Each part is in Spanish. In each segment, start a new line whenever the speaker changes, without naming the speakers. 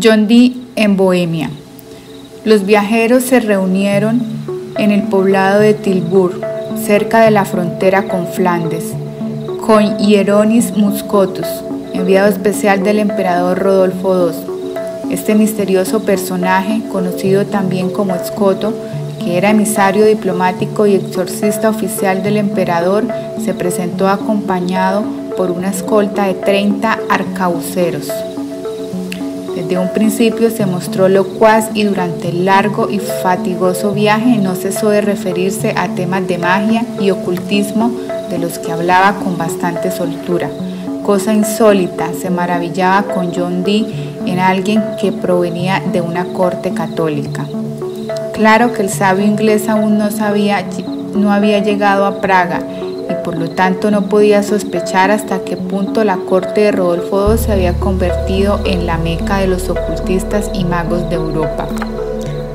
John Dee en Bohemia. Los viajeros se reunieron en el poblado de Tilburg, cerca de la frontera con Flandes, con Hieronymus Scotus, enviado especial del emperador Rodolfo II. Este misterioso personaje, conocido también como Scoto, que era emisario diplomático y exorcista oficial del emperador, se presentó acompañado por una escolta de 30 arcabuceros. Desde un principio se mostró locuaz y durante el largo y fatigoso viaje no cesó de referirse a temas de magia y ocultismo de los que hablaba con bastante soltura. Cosa insólita, se maravillaba con John Dee en alguien que provenía de una corte católica. Claro que el sabio inglés aún no había llegado a Praga y por lo tanto no podía sospechar hasta qué punto la corte de Rodolfo II se había convertido en la meca de los ocultistas y magos de Europa.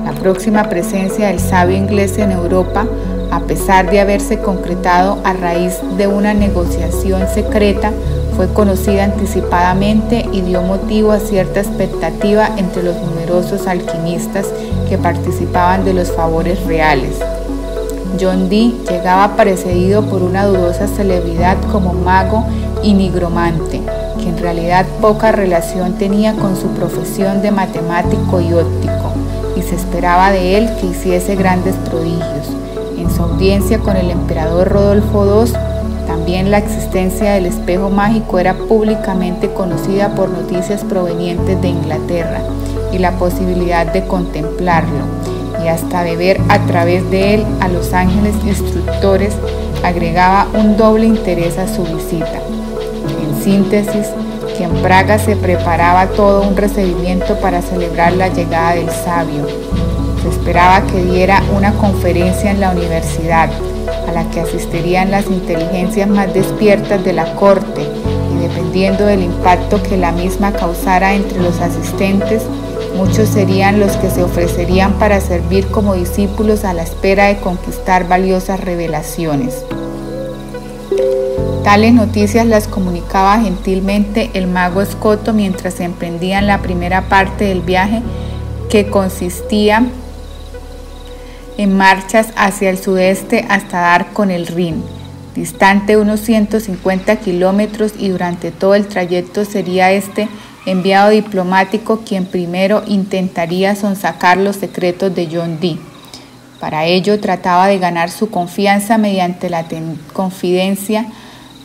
La próxima presencia del sabio inglés en Europa, a pesar de haberse concretado a raíz de una negociación secreta, fue conocida anticipadamente y dio motivo a cierta expectativa entre los numerosos alquimistas que participaban de los favores reales. John Dee llegaba precedido por una dudosa celebridad como mago y nigromante, que en realidad poca relación tenía con su profesión de matemático y óptico, y se esperaba de él que hiciese grandes prodigios. En su audiencia con el emperador Rodolfo II, también la existencia del espejo mágico era públicamente conocida por noticias provenientes de Inglaterra y la posibilidad de contemplarlo y hasta de ver a través de él a los ángeles instructores agregaba un doble interés a su visita. En síntesis, que en Praga se preparaba todo un recibimiento para celebrar la llegada del sabio. Se esperaba que diera una conferencia en la universidad, a la que asistirían las inteligencias más despiertas de la corte, y dependiendo del impacto que la misma causara entre los asistentes, muchos serían los que se ofrecerían para servir como discípulos a la espera de conquistar valiosas revelaciones. Tales noticias las comunicaba gentilmente el mago Scoto mientras emprendían la primera parte del viaje, que consistía en marchas hacia el sudeste hasta dar con el Rin, distante unos 150 kilómetros, y durante todo el trayecto sería este enviado diplomático quien primero intentaría sonsacar los secretos de John Dee. Para ello trataba de ganar su confianza mediante la confidencia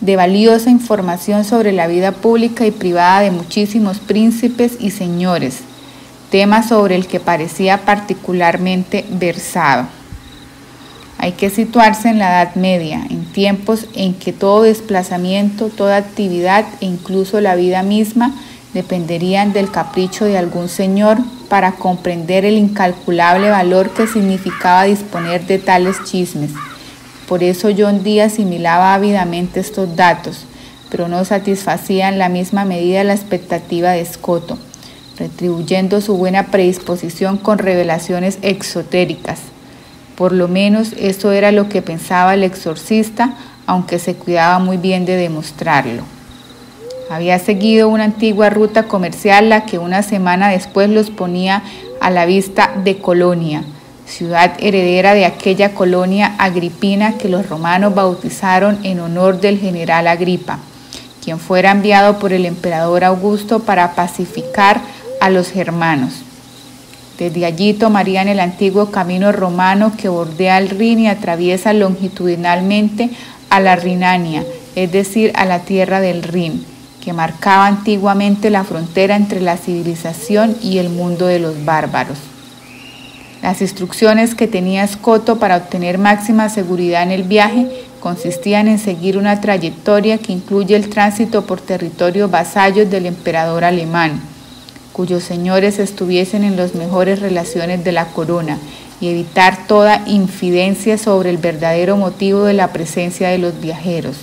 de valiosa información sobre la vida pública y privada de muchísimos príncipes y señores, tema sobre el que parecía particularmente versado. Hay que situarse en la Edad Media, en tiempos en que todo desplazamiento, toda actividad e incluso la vida misma dependerían del capricho de algún señor para comprender el incalculable valor que significaba disponer de tales chismes. Por eso John Dee asimilaba ávidamente estos datos, pero no satisfacía en la misma medida la expectativa de Scoto, retribuyendo su buena predisposición con revelaciones exotéricas. Por lo menos eso era lo que pensaba el exorcista, aunque se cuidaba muy bien de demostrarlo. Había seguido una antigua ruta comercial, la que una semana después los ponía a la vista de Colonia, ciudad heredera de aquella colonia agripina que los romanos bautizaron en honor del general Agripa, quien fuera enviado por el emperador Augusto para pacificar a los germanos. Desde allí tomarían el antiguo camino romano que bordea el Rin y atraviesa longitudinalmente a la Rinania, es decir, a la tierra del Rin, que marcaba antiguamente la frontera entre la civilización y el mundo de los bárbaros. Las instrucciones que tenía Scoto para obtener máxima seguridad en el viaje consistían en seguir una trayectoria que incluye el tránsito por territorios vasallos del emperador alemán, cuyos señores estuviesen en las mejores relaciones de la corona, y evitar toda infidencia sobre el verdadero motivo de la presencia de los viajeros.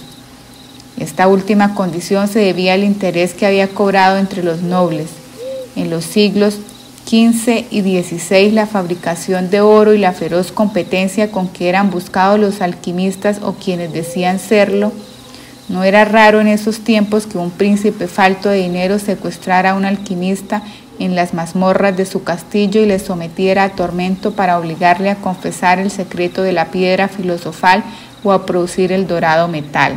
Esta última condición se debía al interés que había cobrado entre los nobles. En los siglos XV y XVI, la fabricación de oro y la feroz competencia con que eran buscados los alquimistas o quienes decían serlo, no era raro en esos tiempos que un príncipe falto de dinero secuestrara a un alquimista en las mazmorras de su castillo y le sometiera a tormento para obligarle a confesar el secreto de la piedra filosofal o a producir el dorado metal.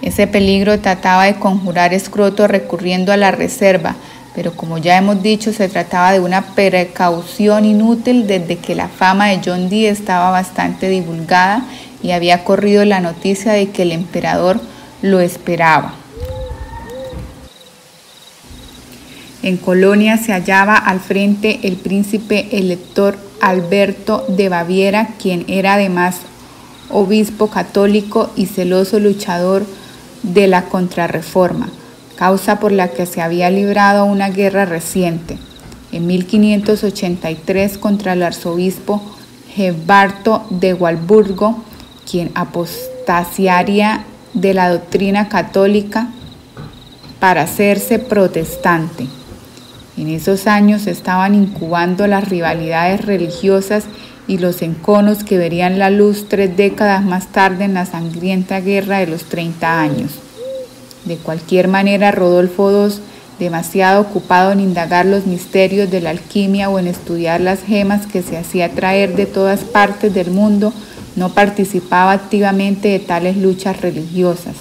Ese peligro trataba de conjurar Escroto recurriendo a la reserva, pero como ya hemos dicho, se trataba de una precaución inútil desde que la fama de John Dee estaba bastante divulgada y había corrido la noticia de que el emperador lo esperaba. En Colonia se hallaba al frente el príncipe elector Alberto de Baviera, quien era además obispo católico y celoso luchador de la Contrarreforma, causa por la que se había librado una guerra reciente, en 1583 contra el arzobispo Gebarto de Walburgo, quien apostasiaría de la doctrina católica para hacerse protestante. En esos años estaban incubando las rivalidades religiosas y los enconos que verían la luz 3 décadas más tarde en la sangrienta guerra de los 30 años. De cualquier manera, Rodolfo II, demasiado ocupado en indagar los misterios de la alquimia o en estudiar las gemas que se hacía traer de todas partes del mundo, no participaba activamente de tales luchas religiosas.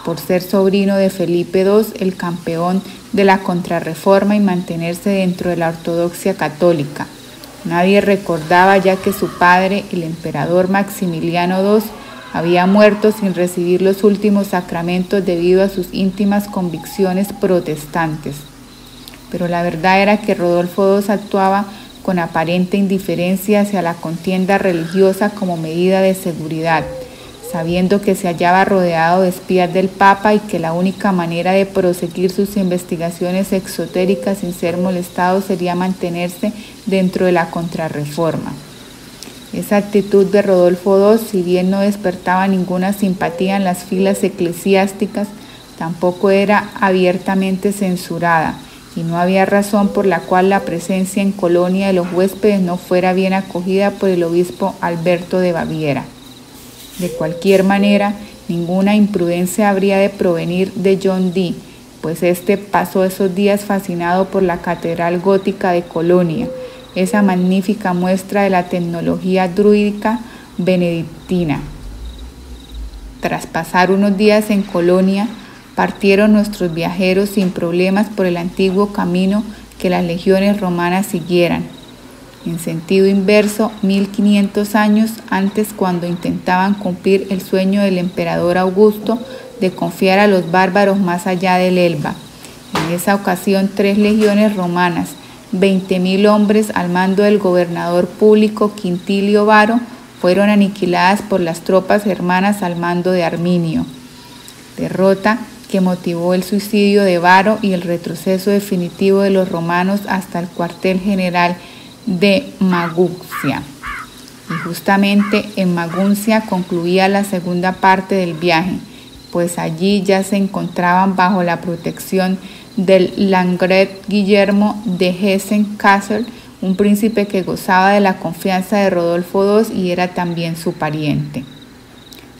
Por ser sobrino de Felipe II, el campeón de la Contrarreforma, y mantenerse dentro de la ortodoxia católica. Nadie recordaba ya que su padre, el emperador Maximiliano II, había muerto sin recibir los últimos sacramentos debido a sus íntimas convicciones protestantes. Pero la verdad era que Rodolfo II actuaba con aparente indiferencia hacia la contienda religiosa como medida de seguridad, sabiendo que se hallaba rodeado de espías del Papa y que la única manera de proseguir sus investigaciones exotéricas sin ser molestado sería mantenerse dentro de la Contrarreforma. Esa actitud de Rodolfo II, si bien no despertaba ninguna simpatía en las filas eclesiásticas, tampoco era abiertamente censurada, y no había razón por la cual la presencia en Colonia de los huéspedes no fuera bien acogida por el obispo Alberto de Baviera. De cualquier manera, ninguna imprudencia habría de provenir de John Dee, pues este pasó esos días fascinado por la catedral gótica de Colonia, esa magnífica muestra de la tecnología druídica benedictina. Tras pasar unos días en Colonia, partieron nuestros viajeros sin problemas por el antiguo camino que las legiones romanas siguieran. En sentido inverso, 1500 años antes, cuando intentaban cumplir el sueño del emperador Augusto de confiar a los bárbaros más allá del Elba. En esa ocasión, 3 legiones romanas, 20.000 hombres al mando del gobernador público Quintilio Varo, fueron aniquiladas por las tropas germanas al mando de Arminio. Derrota que motivó el suicidio de Varo y el retroceso definitivo de los romanos hasta el cuartel general de Maguncia. Y justamente en Maguncia concluía la segunda parte del viaje, pues allí ya se encontraban bajo la protección del Landgrave Guillermo de Hessen-Kassel, un príncipe que gozaba de la confianza de Rodolfo II y era también su pariente.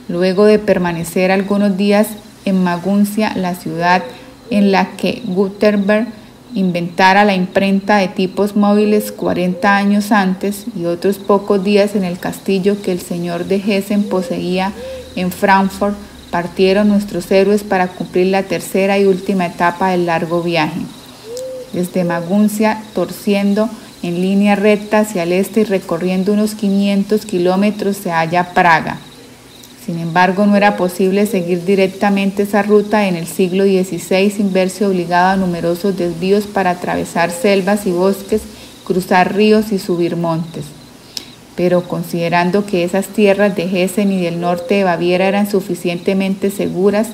Luego de permanecer algunos días en Maguncia, la ciudad en la que Gutenberg inventara la imprenta de tipos móviles 40 años antes, y otros pocos días en el castillo que el señor de Hessen poseía en Frankfurt, partieron nuestros héroes para cumplir la tercera y última etapa del largo viaje. Desde Maguncia, torciendo en línea recta hacia el este y recorriendo unos 500 kilómetros, se halla Praga. Sin embargo, no era posible seguir directamente esa ruta en el siglo XVI sin verse obligado a numerosos desvíos para atravesar selvas y bosques, cruzar ríos y subir montes. Pero considerando que esas tierras de Hessen y del norte de Baviera eran suficientemente seguras,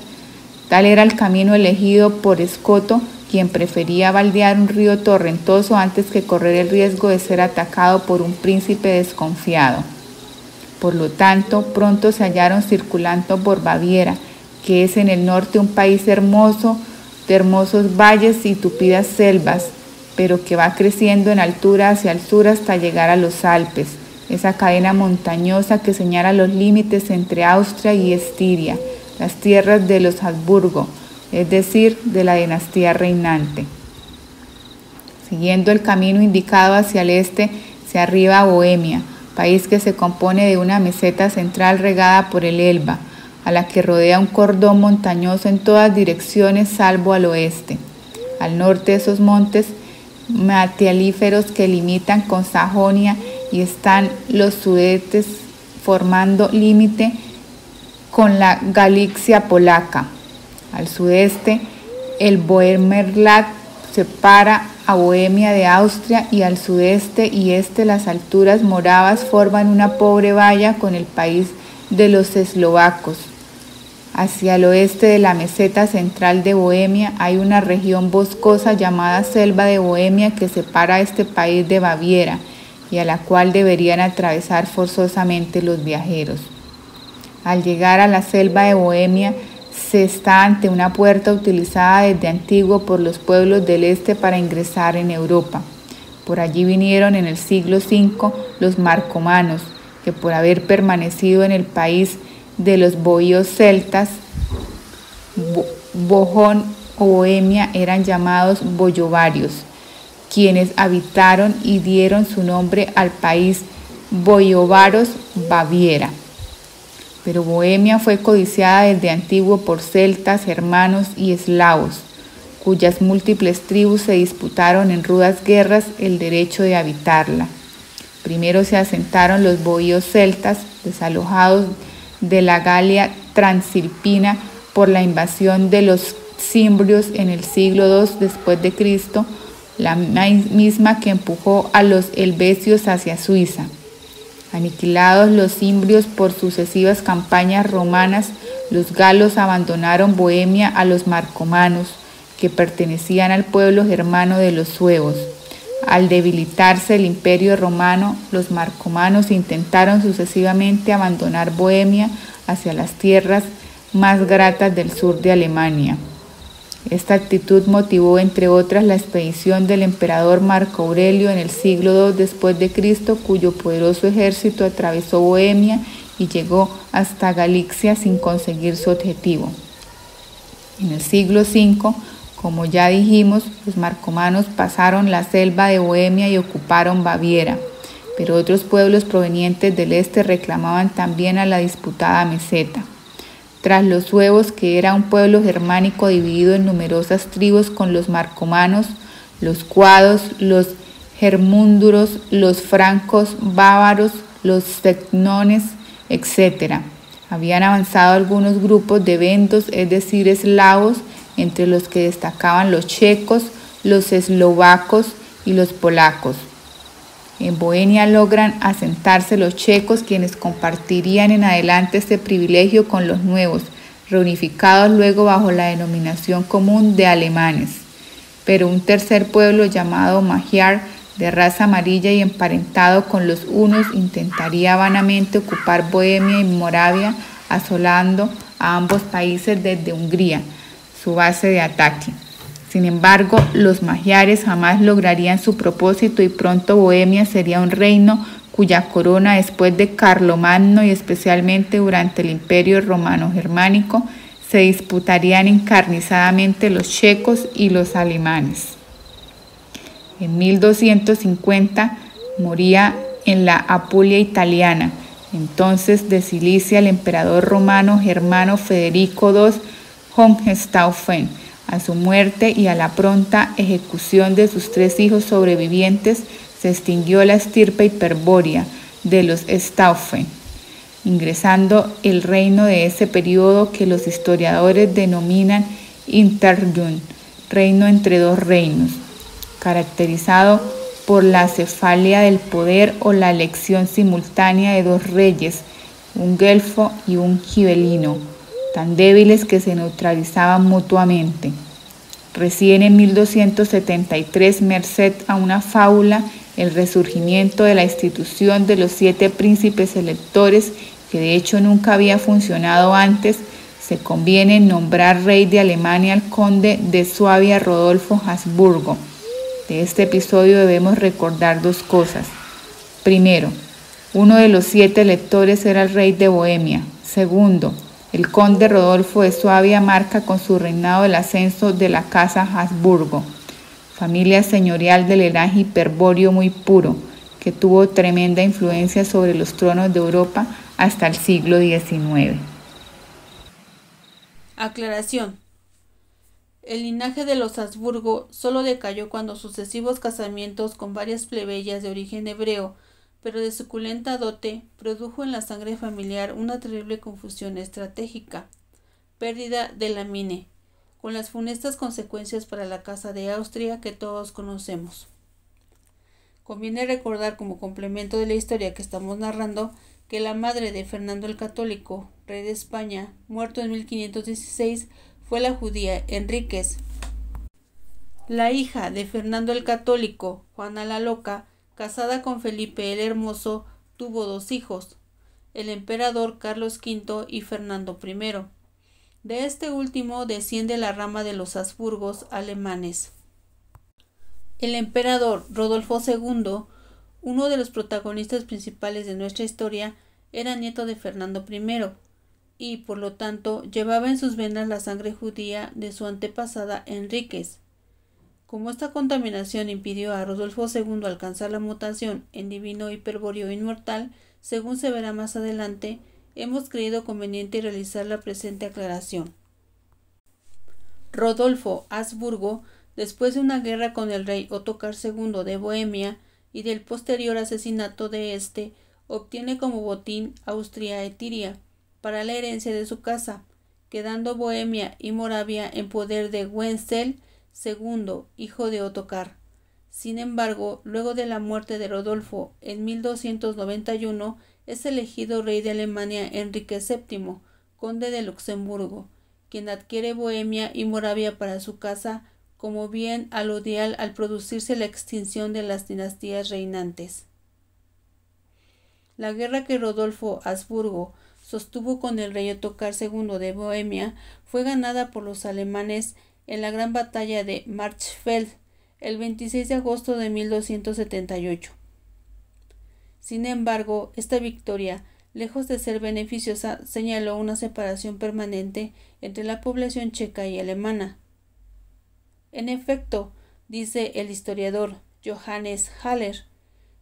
tal era el camino elegido por Escoto, quien prefería baldear un río torrentoso antes que correr el riesgo de ser atacado por un príncipe desconfiado. Por lo tanto, pronto se hallaron circulando por Baviera, que es en el norte un país hermoso, de hermosos valles y tupidas selvas, pero que va creciendo en altura hacia el sur hasta llegar a los Alpes, esa cadena montañosa que señala los límites entre Austria y Estiria, las tierras de los Habsburgo, es decir, de la dinastía reinante. Siguiendo el camino indicado hacia el este, se arriba a Bohemia, país que se compone de una meseta central regada por el Elba, a la que rodea un cordón montañoso en todas direcciones salvo al oeste. Al norte de esos montes metalíferos que limitan con Sajonia y están los Sudetes formando límite con la Galicia polaca. Al sudeste, el Bohemerland separa a Bohemia de Austria y al sudeste y este las alturas moravas forman una pobre valla con el país de los eslovacos. Hacia el oeste de la meseta central de Bohemia hay una región boscosa llamada Selva de Bohemia que separa a este país de Baviera y a la cual deberían atravesar forzosamente los viajeros. Al llegar a la Selva de Bohemia se está ante una puerta utilizada desde antiguo por los pueblos del este para ingresar en Europa. Por allí vinieron en el siglo V los marcomanos, que por haber permanecido en el país de los boíos celtas, Bohón o Bohemia, eran llamados boyovarios, quienes habitaron y dieron su nombre al país boyóvaros Baviera. Pero Bohemia fue codiciada desde antiguo por celtas, germanos y eslavos, cuyas múltiples tribus se disputaron en rudas guerras el derecho de habitarla. Primero se asentaron los boíos celtas, desalojados de la Galia transilpina por la invasión de los cimbrios en el siglo II después de Cristo, la misma que empujó a los helvecios hacia Suiza. Aniquilados los cimbrios por sucesivas campañas romanas, los galos abandonaron Bohemia a los marcomanos, que pertenecían al pueblo germano de los suevos. Al debilitarse el imperio romano, los marcomanos intentaron sucesivamente abandonar Bohemia hacia las tierras más gratas del sur de Alemania. Esta actitud motivó, entre otras, la expedición del emperador Marco Aurelio en el siglo II después de Cristo, cuyo poderoso ejército atravesó Bohemia y llegó hasta Galicia sin conseguir su objetivo. En el siglo V, como ya dijimos, los marcomanos pasaron la selva de Bohemia y ocuparon Baviera, pero otros pueblos provenientes del este reclamaban también a la disputada meseta. Tras los suevos, que era un pueblo germánico dividido en numerosas tribus con los marcomanos, los cuados, los germúnduros, los francos, bávaros, los tecnones, etc. Habían avanzado algunos grupos de vendos, es decir, eslavos, entre los que destacaban los checos, los eslovacos y los polacos. En Bohemia logran asentarse los checos, quienes compartirían en adelante este privilegio con los nuevos, reunificados luego bajo la denominación común de alemanes. Pero un tercer pueblo llamado Magyar, de raza amarilla y emparentado con los hunos, intentaría vanamente ocupar Bohemia y Moravia, asolando a ambos países desde Hungría, su base de ataque. Sin embargo, los magiares jamás lograrían su propósito y pronto Bohemia sería un reino cuya corona, después de Carlomagno y especialmente durante el Imperio Romano Germánico, se disputarían encarnizadamente los checos y los alemanes. En 1250 moría en la Apulia italiana, entonces de Cilicia, el emperador romano germano Federico II Hohenstaufen. A su muerte y a la pronta ejecución de sus 3 hijos sobrevivientes, se extinguió la estirpe hiperbórea de los Staufen, ingresando el reino de ese periodo que los historiadores denominan Interregnum, reino entre 2 reinos, caracterizado por la cefalia del poder o la elección simultánea de 2 reyes, un guelfo y un gibelino, tan débiles que se neutralizaban mutuamente. Recién en 1273, merced a una fábula, el resurgimiento de la institución de los 7 príncipes electores, que de hecho nunca había funcionado antes, se conviene nombrar rey de Alemania al conde de Suabia Rodolfo Habsburgo. De este episodio debemos recordar dos cosas. Primero, uno de los 7 electores era el rey de Bohemia. Segundo, el conde Rodolfo de Suabia marca con su reinado el ascenso de la casa Habsburgo, familia señorial del linaje hiperbóreo muy puro, que tuvo tremenda influencia sobre los tronos de Europa hasta el siglo XIX.
Aclaración. El linaje de los Habsburgo solo decayó cuando sucesivos casamientos con varias plebeyas de origen hebreo, pero de suculenta dote, produjo en la sangre familiar una terrible confusión estratégica, pérdida de la mine, con las funestas consecuencias para la Casa de Austria que todos conocemos. Conviene recordar como complemento de la historia que estamos narrando que la madre de Fernando el Católico, rey de España, muerto en 1516, fue la judía Enríquez. La hija de Fernando el Católico, Juana la Loca, casada con Felipe el Hermoso, tuvo 2 hijos, el emperador Carlos V y Fernando I. De este último desciende la rama de los Habsburgos alemanes. El emperador Rodolfo II, uno de los protagonistas principales de nuestra historia, era nieto de Fernando I y, por lo tanto, llevaba en sus venas la sangre judía de su antepasada Enríquez. Como esta contaminación impidió a Rodolfo II alcanzar la mutación en divino hiperbóreo inmortal, según se verá más adelante, hemos creído conveniente realizar la presente aclaración. Rodolfo Habsburgo, después de una guerra con el rey Ottokar II de Bohemia y del posterior asesinato de este, obtiene como botín Austria-Etiria para la herencia de su casa, quedando Bohemia y Moravia en poder de Wenzel II, hijo de Ottokar. Sin embargo, luego de la muerte de Rodolfo en 1291, es elegido rey de Alemania Enrique VII, conde de Luxemburgo, quien adquiere Bohemia y Moravia para su casa como bien alodial al producirse la extinción de las dinastías reinantes. La guerra que Rodolfo Habsburgo sostuvo con el rey Ottokar II de Bohemia fue ganada por los alemanes en la gran batalla de Marchfeld el 26 de agosto de 1278. Sin embargo, esta victoria, lejos de ser beneficiosa, señaló una separación permanente entre la población checa y alemana. En efecto, dice el historiador Johannes Haller,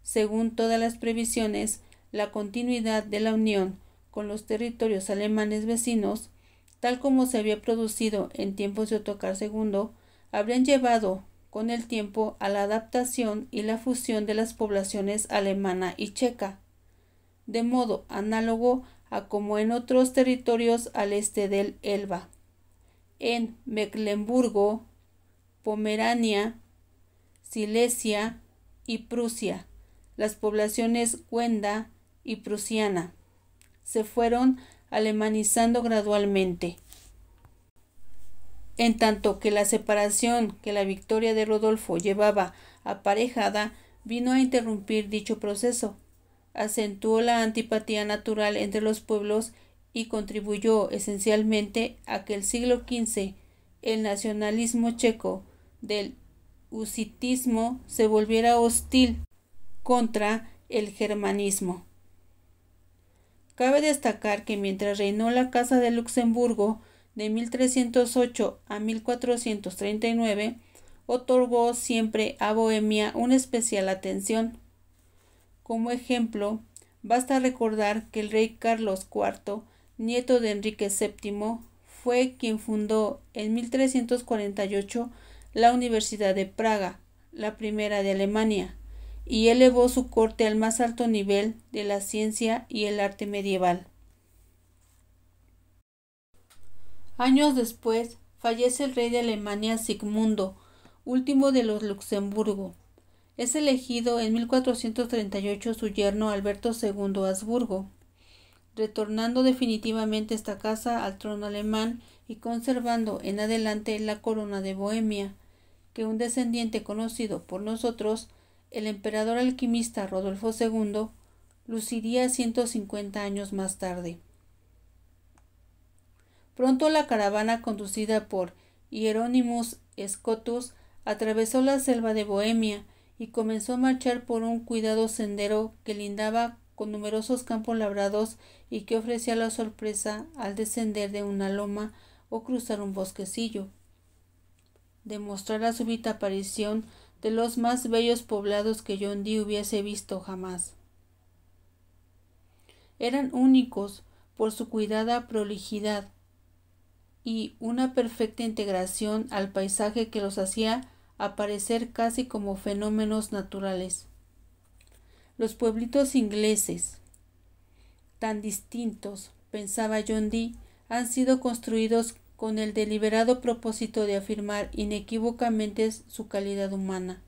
según todas las previsiones, la continuidad de la unión con los territorios alemanes vecinos, tal como se había producido en tiempos de Ottokar II, habrían llevado con el tiempo a la adaptación y la fusión de las poblaciones alemana y checa, de modo análogo a como en otros territorios al este del Elba, en Mecklemburgo, Pomerania, Silesia y Prusia, las poblaciones wenda y prusiana se fueron alemanizando gradualmente, en tanto que la separación que la victoria de Rodolfo llevaba aparejada vino a interrumpir dicho proceso, acentuó la antipatía natural entre los pueblos y contribuyó esencialmente a que el siglo XV el nacionalismo checo del husitismo se volviera hostil contra el germanismo. Cabe destacar que mientras reinó la Casa de Luxemburgo de 1308 a 1439, otorgó siempre a Bohemia una especial atención. Como ejemplo, basta recordar que el rey Carlos IV, nieto de Enrique VII, fue quien fundó en 1348 la Universidad de Praga, la primera de Alemania, y elevó su corte al más alto nivel de la ciencia y el arte medieval. Años después, fallece el rey de Alemania Sigmundo, último de los Luxemburgo. Es elegido en 1438 su yerno Alberto II Habsburgo, retornando definitivamente esta casa al trono alemán y conservando en adelante la corona de Bohemia, que un descendiente conocido por nosotros, el emperador alquimista Rodolfo II, luciría 150 años más tarde. Pronto la caravana conducida por Hieronymus Scotus atravesó la selva de Bohemia y comenzó a marchar por un cuidado sendero que lindaba con numerosos campos labrados y que ofrecía la sorpresa al descender de una loma o cruzar un bosquecillo. Demostrar la súbita aparición de los más bellos poblados que John Dee hubiese visto jamás. Eran únicos por su cuidada prolijidad y una perfecta integración al paisaje que los hacía aparecer casi como fenómenos naturales. Los pueblitos ingleses, tan distintos, pensaba John Dee, han sido construidos con el deliberado propósito de afirmar inequívocamente su calidad humana,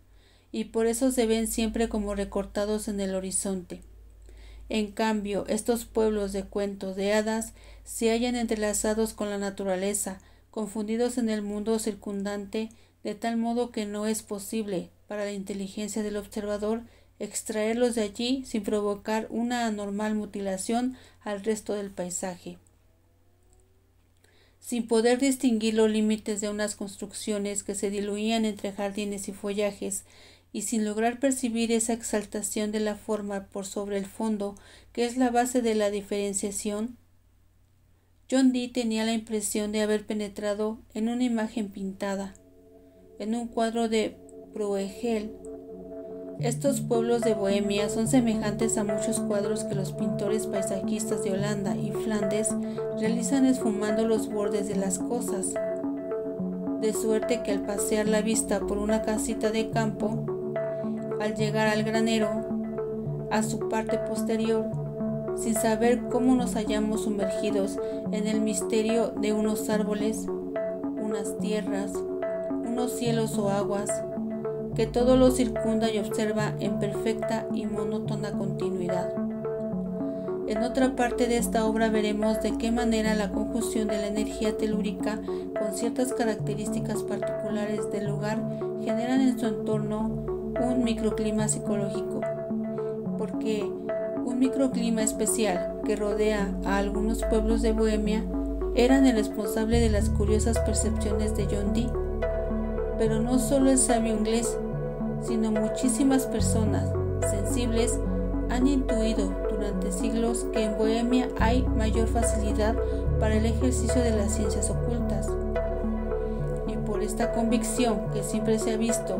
y por eso se ven siempre como recortados en el horizonte. En cambio, estos pueblos de cuentos de hadas se hallan entrelazados con la naturaleza, confundidos en el mundo circundante, de tal modo que no es posible, para la inteligencia del observador, extraerlos de allí sin provocar una anormal mutilación al resto del paisaje. Sin poder distinguir los límites de unas construcciones que se diluían entre jardines y follajes, y sin lograr percibir esa exaltación de la forma por sobre el fondo que es la base de la diferenciación, John Dee tenía la impresión de haber penetrado en una imagen pintada, en un cuadro de Bruegel. Estos pueblos de Bohemia son semejantes a muchos cuadros que los pintores paisajistas de Holanda y Flandes realizan esfumando los bordes de las cosas, de suerte que al pasear la vista por una casita de campo, al llegar al granero, a su parte posterior, sin saber cómo nos hallamos sumergidos en el misterio de unos árboles, unas tierras, unos cielos o aguas, que todo lo circunda y observa en perfecta y monótona continuidad. En otra parte de esta obra veremos de qué manera la conjunción de la energía telúrica con ciertas características particulares del lugar generan en su entorno un microclima psicológico, porque un microclima especial que rodea a algunos pueblos de Bohemia eran el responsable de las curiosas percepciones de John Dee. Pero no solo el sabio inglés, sino muchísimas personas sensibles han intuido durante siglos que en Bohemia hay mayor facilidad para el ejercicio de las ciencias ocultas. Y por esta convicción que siempre se ha visto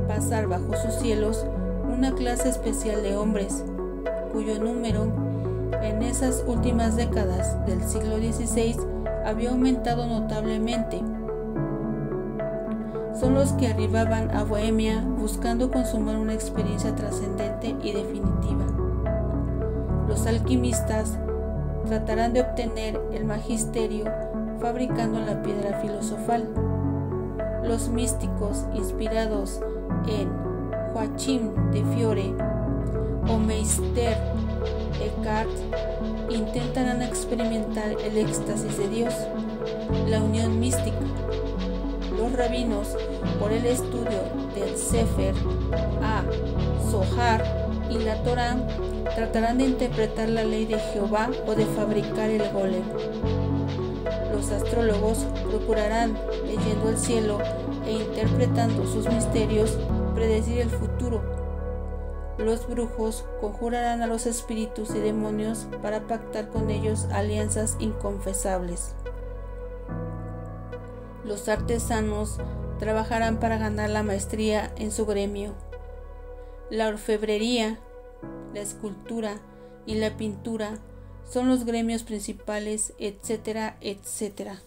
pasar bajo sus cielos una clase especial de hombres, cuyo número en esas últimas décadas del siglo XVI había aumentado notablemente. Son los que arribaban a Bohemia buscando consumar una experiencia trascendente y definitiva. Los alquimistas tratarán de obtener el magisterio fabricando la piedra filosofal. Los místicos inspirados en Joachim de Fiore o Meister Eckhart intentarán experimentar el éxtasis de Dios, la unión mística. Los rabinos, por el estudio del Sefer HaZohar y la Torá, tratarán de interpretar la ley de Jehová o de fabricar el golem. Los astrólogos procurarán, leyendo el cielo e interpretando sus misterios, predecir el futuro. Los brujos conjurarán a los espíritus y demonios para pactar con ellos alianzas inconfesables. Los artesanos trabajarán para ganar la maestría en su gremio. La orfebrería, la escultura y la pintura son los gremios principales, etcétera, etcétera.